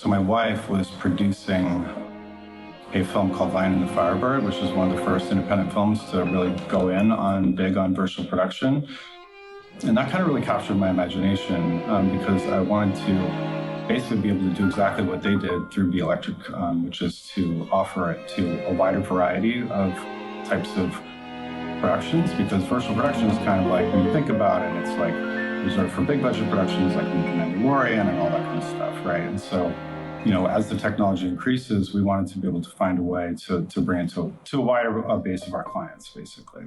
So my wife was producing a film called Lion and the Firebird, which is one of the first independent films to really go in big on virtual production. And that kind of really captured my imagination because I wanted to basically be able to do exactly what they did through Be Electric, which is to offer it to a wider variety of types of productions, because virtual production is kind of like, when you think about it, it's like reserved for big budget productions like Morey and all that kind of stuff, right? And so, as the technology increases, we wanted to be able to find a way to bring it to a wider base of our clients, basically.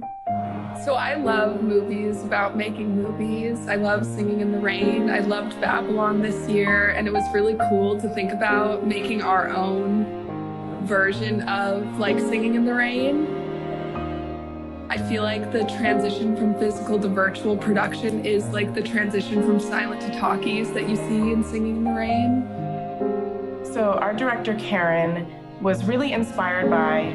So I love movies about making movies. I love Singing in the Rain. I loved Babylon this year, and it was really cool to think about making our own version of like Singing in the Rain. I feel like the transition from physical to virtual production is like the transition from silent to talkies that you see in Singing in the Rain. So our director, Karen, was really inspired by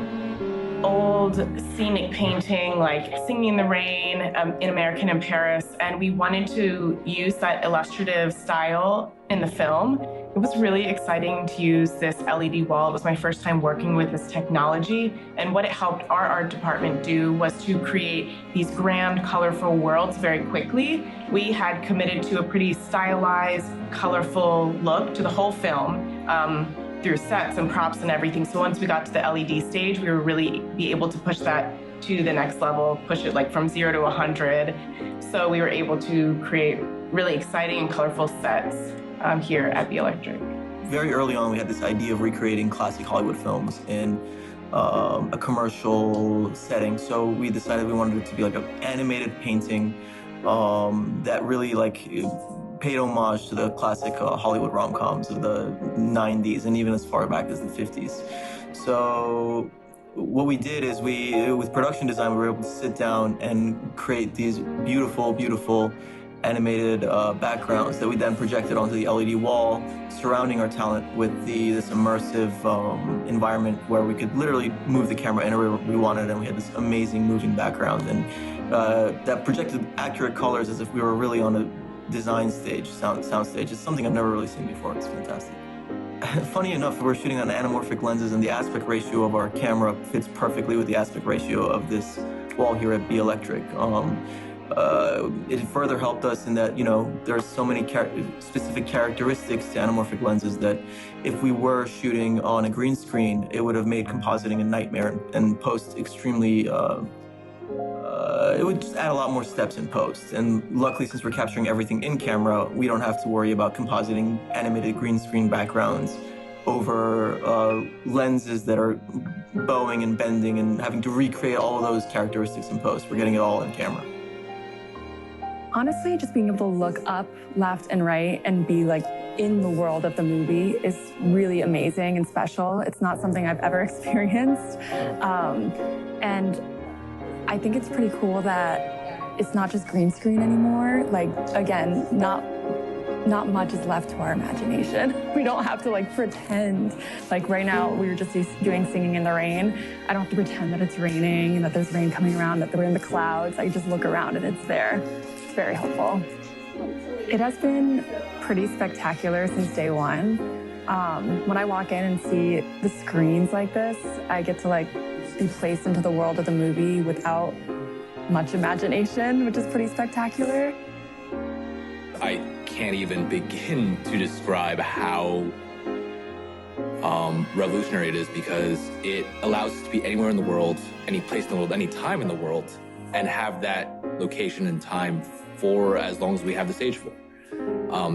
old scenic painting, like Singing in the Rain, in American in Paris, and we wanted to use that illustrative style in the film. It was really exciting to use this LED wall. It was my first time working with this technology, and what it helped our art department do was to create these grand, colorful worlds very quickly. We had committed to a pretty stylized, colorful look to the whole film, through sets and props and everything. So once we got to the LED stage, we were really be able to push that to the next level, push it like from 0 to 100. So we were able to create really exciting and colorful sets here at Be Electric. Very early on, we had this idea of recreating classic Hollywood films in a commercial setting. So we decided we wanted it to be like an animated painting that really paid homage to the classic Hollywood rom-coms of the 90s and even as far back as the 50s. So what we did is with production design, we were able to sit down and create these beautiful, beautiful animated backgrounds that we then projected onto the LED wall, surrounding our talent with this immersive environment where we could literally move the camera anywhere we wanted, and we had this amazing moving background, and that projected accurate colors as if we were really on a design stage, sound stage. It's something I've never really seen before. It's fantastic. Funny enough, we're shooting on anamorphic lenses, and the aspect ratio of our camera fits perfectly with the aspect ratio of this wall here at Be Electric. It further helped us in that, there's so many specific characteristics to anamorphic lenses that if we were shooting on a green screen, it would have made compositing a nightmare and post extremely, it would just add a lot more steps in post. And luckily, since we're capturing everything in camera, we don't have to worry about compositing animated green screen backgrounds over lenses that are bowing and bending and having to recreate all of those characteristics in post. We're getting it all in camera. Honestly, just being able to look up, left, and right and be like in the world of the movie is really amazing and special. It's not something I've ever experienced. And I think it's pretty cool that it's not just green screen anymore. Like, again, not much is left to our imagination. We don't have to pretend. Like right now, we were just doing Singing in the Rain. I don't have to pretend that it's raining and that there's rain coming around, that we're in the clouds. I just look around and it's there. It's very helpful. It has been pretty spectacular since day one. When I walk in and see the screens like this, I get to be placed into the world of the movie without much imagination, which is pretty spectacular. I can't even begin to describe how revolutionary it is, because it allows us to be anywhere in the world, any place in the world, any time in the world, and have that location and time for as long as we have the stage for.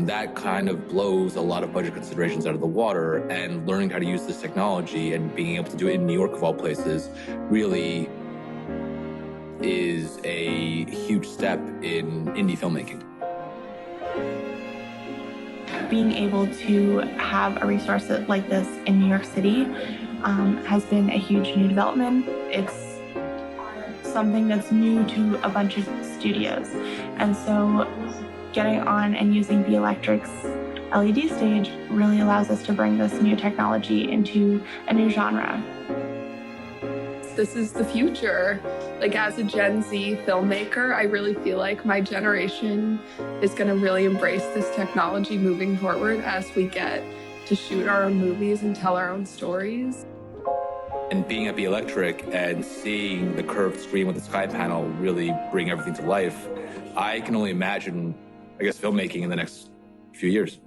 That kind of blows a lot of budget considerations out of the water, and learning how to use this technology and being able to do it in New York of all places really is a huge step in indie filmmaking. Being able to have a resource like this in New York City has been a huge new development. It's something that's new to a bunch of studios. And so getting on and using Be Electric's LED stage really allows us to bring this new technology into a new genre. This is the future. As a Gen Z filmmaker, I really feel like my generation is going to really embrace this technology moving forward as we get to shoot our own movies and tell our own stories. And being at the Electric and seeing the curved screen with the sky panel really bring everything to life, I can only imagine, I guess, filmmaking in the next few years.